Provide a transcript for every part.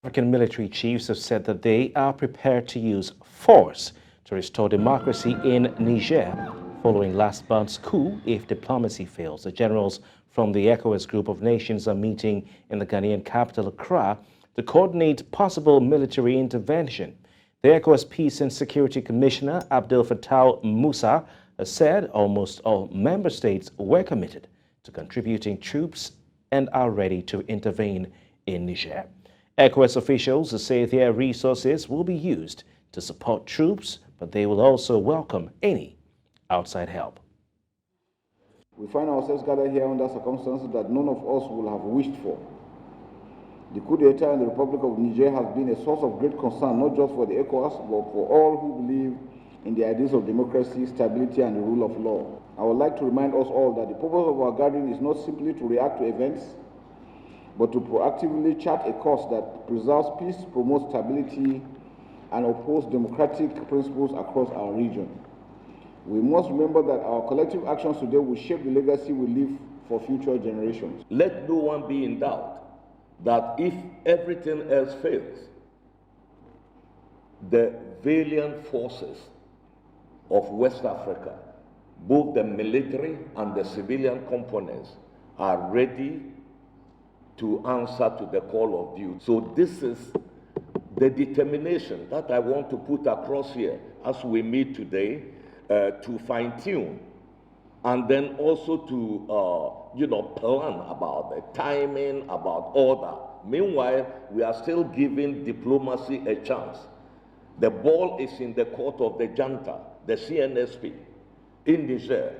African military chiefs have said that they are prepared to use force to restore democracy in Niger following last month's coup if diplomacy fails. The generals from the Ecowas group of nations are meeting in the Ghanaian capital, Accra, to coordinate possible military intervention. The Ecowas Peace and Security Commissioner, Abdel-Fatau Musah, has said almost all member states were committed to contributing troops and are ready to intervene in Niger. Ecowas officials say their resources will be used to support troops, but they will also welcome any outside help. We find ourselves gathered here under circumstances that none of us will have wished for. The coup d'etat in the Republic of Niger has been a source of great concern, not just for the Ecowas, but for all who believe in the ideas of democracy, stability, and the rule of law. I would like to remind us all that the purpose of our gathering is not simply to react to events, but to proactively chart a course that preserves peace, promotes stability, and upholds democratic principles across our region. We must remember that our collective actions today will shape the legacy we leave for future generations. Let no one be in doubt that if everything else fails, the valiant forces of West Africa, both the military and the civilian components, are ready to answer to the call of duty. So this is the determination that I want to put across here as we meet today, to fine-tune and then also to plan about the timing, about order. Meanwhile, we are still giving diplomacy a chance. The ball is in the court of the junta, the CNSP, in Niger.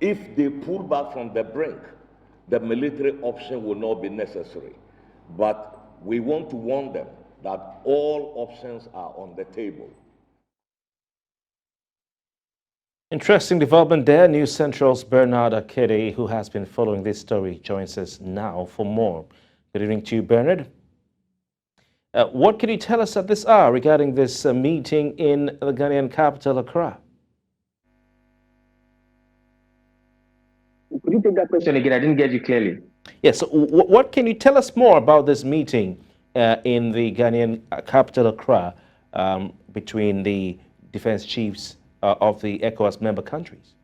If they pull back from the brink, the military option will not be necessary. But we want to warn them that all options are on the table. Interesting development there. News Central's Bernard Akede, who has been following this story, joins us now for more. Good evening to you, Bernard. What can you tell us at this hour regarding this meeting in the Ghanaian capital, Accra? Could you take that question again? I didn't get you clearly. Yes. So what can you tell us more about this meeting in the Ghanaian capital, Accra, between the defense chiefs of the ECOWAS member countries?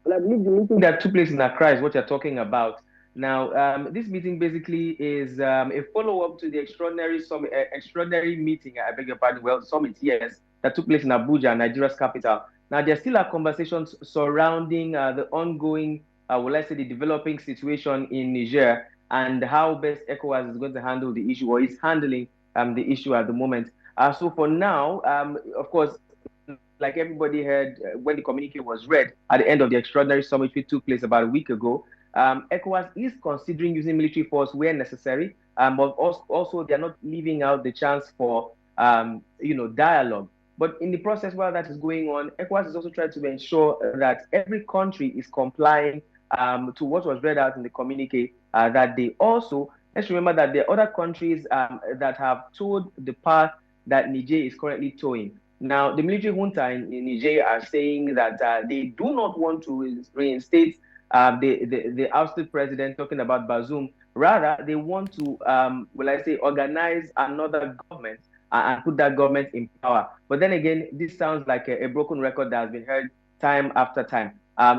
Well, I believe the meeting that took place in Accra is what you're talking about. Now, this meeting basically is a follow-up to the extraordinary meeting, I beg your pardon, well, summit, yes, that took place in Abuja, Nigeria's capital. Now, there still are conversations surrounding the ongoing, the developing situation in Niger and how best ECOWAS is going to handle the issue, or is handling the issue at the moment. So for now, of course, like everybody heard when the communique was read at the end of the extraordinary summit which took place about a week ago, ECOWAS is considering using military force where necessary, but also they're not leaving out the chance for dialogue. But in the process while that is going on, ECOWAS is also trying to ensure that every country is complying to what was read out in the communique, that they also, let's remember that there are other countries that have toed the path that Niger is currently towing. Now, the military junta in Niger are saying that they do not want to reinstate the ousted president, talking about Bazoum. Rather, they want to, organize another government and put that government in power. But then again, this sounds like a broken record that has been heard time after time.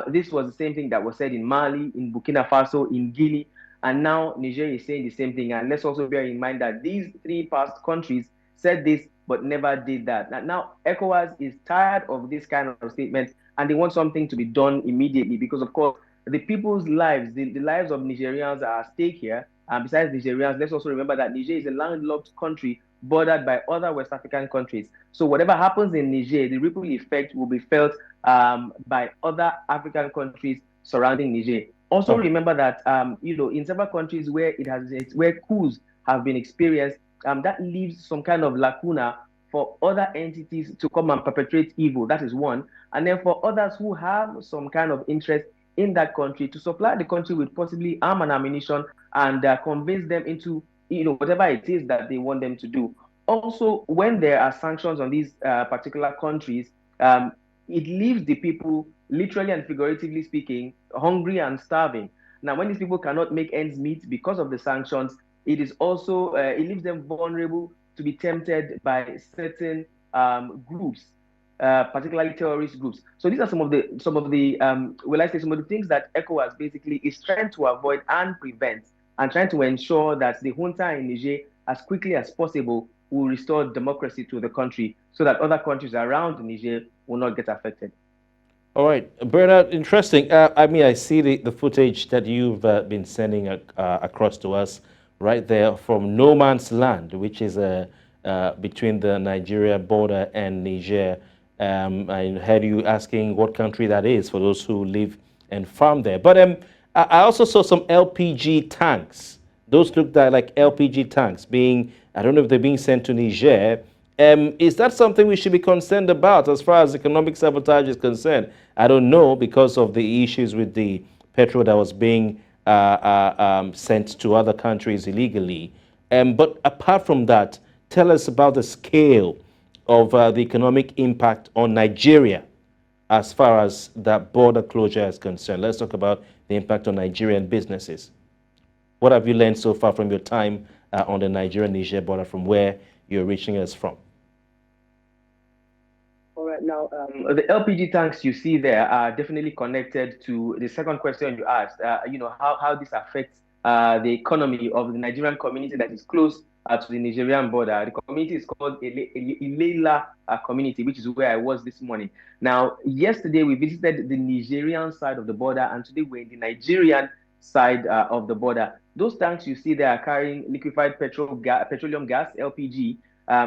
This was the same thing that was said in Mali, in Burkina Faso, in Guinea, and now Niger is saying the same thing. And let's also bear in mind that these three past countries said this but never did that. Now ECOWAS is tired of this kind of statement and they want something to be done immediately because, of course, the people's lives, the lives of Nigerians are at stake here. And besides Nigerians, let's also remember that Niger is a landlocked country bordered by other West African countries. So whatever happens in Niger, the ripple effect will be felt by other African countries surrounding Niger. Also remember that in several countries where coups have been experienced, that leaves some kind of lacuna for other entities to come and perpetrate evil. That is one. And then for others who have some kind of interest in that country to supply the country with possibly arm and ammunition and convince them into whatever it is that they want them to do. Also, when there are sanctions on these particular countries, it leaves the people, literally and figuratively speaking, hungry and starving. Now, when these people cannot make ends meet because of the sanctions, it is also it leaves them vulnerable to be tempted by certain groups, particularly terrorist groups. So these are some of the some of the things that ECOWAS basically is trying to avoid and prevent, and trying to ensure that the junta in Niger, as quickly as possible, will restore democracy to the country, so that other countries around Niger will not get affected. All right, Bernard, interesting. I mean, I see the footage that you've been sending across to us right there from no man's land, which is between the Nigeria border and Niger. I heard you asking what country that is for those who live and farm there. But I also saw some LPG tanks. Those look like LPG tanks being, I don't know if they're being sent to Niger. Is that something we should be concerned about as far as economic sabotage is concerned? I don't know, because of the issues with the petrol that was being sent to other countries illegally. But apart from that, tell us about the scale of the economic impact on Nigeria as far as that border closure is concerned. Let's talk about the impact on Nigerian businesses. What have you learned so far from your time on the Nigeria-Niger border, from where you're reaching us from? All right, now the LPG tanks you see there are definitely connected to the second question you asked. How this affects the economy of the Nigerian community that is close to the Nigerian border. The community is called Ilela community, which is where I was this morning. Now, yesterday we visited the Nigerian side of the border, and today we're in the Nigerian side of the border. Those tanks you see there are carrying liquefied petroleum gas, LPG.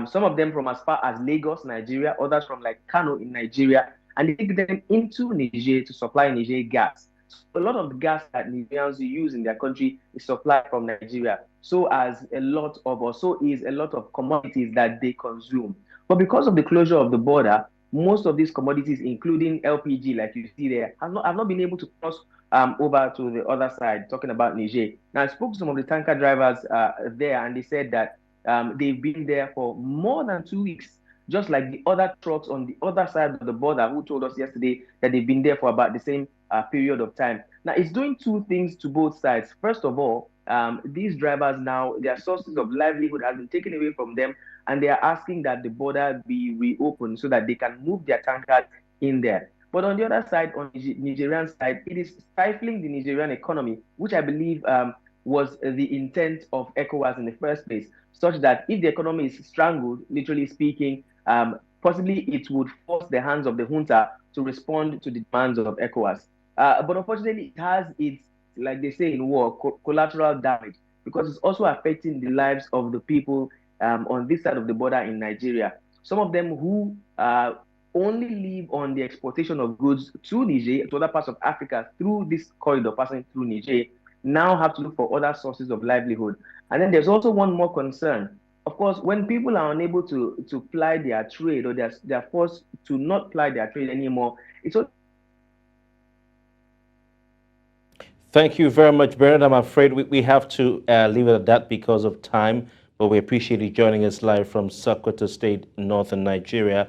Some of them from as far as Lagos, Nigeria, others from like Kano in Nigeria, and they take them into Niger to supply Niger gas. So a lot of the gas that Nigerians use in their country is supplied from Nigeria. So is a lot of commodities that they consume. But because of the closure of the border, most of these commodities, including LPG, like you see there, have not been able to cross over to the other side, talking about Niger. Now, I spoke to some of the tanker drivers there, and they said that they've been there for more than 2 weeks, just like the other trucks on the other side of the border who told us yesterday that they've been there for about the same period of time. Now, it's doing two things to both sides. First of all, these drivers now, their sources of livelihood have been taken away from them, and they are asking that the border be reopened so that they can move their tankers in there. But on the other side, on the Nigerian side, it is stifling the Nigerian economy, which I believe was the intent of ECOWAS in the first place, such that if the economy is strangled, literally speaking, possibly it would force the hands of the junta to respond to the demands of ECOWAS. But unfortunately, it has its, like they say in war, collateral damage, because it's also affecting the lives of the people on this side of the border in Nigeria. Some of them who only live on the exportation of goods to Niger, to other parts of Africa, through this corridor passing through Niger, now have to look for other sources of livelihood. And then there's also one more concern. Of course, when people are unable to ply their trade, or they're forced to not ply their trade anymore, it's also... Thank you very much, Bernard. I'm afraid we have to leave it at that because of time, but we appreciate you joining us live from Sokoto State, northern Nigeria.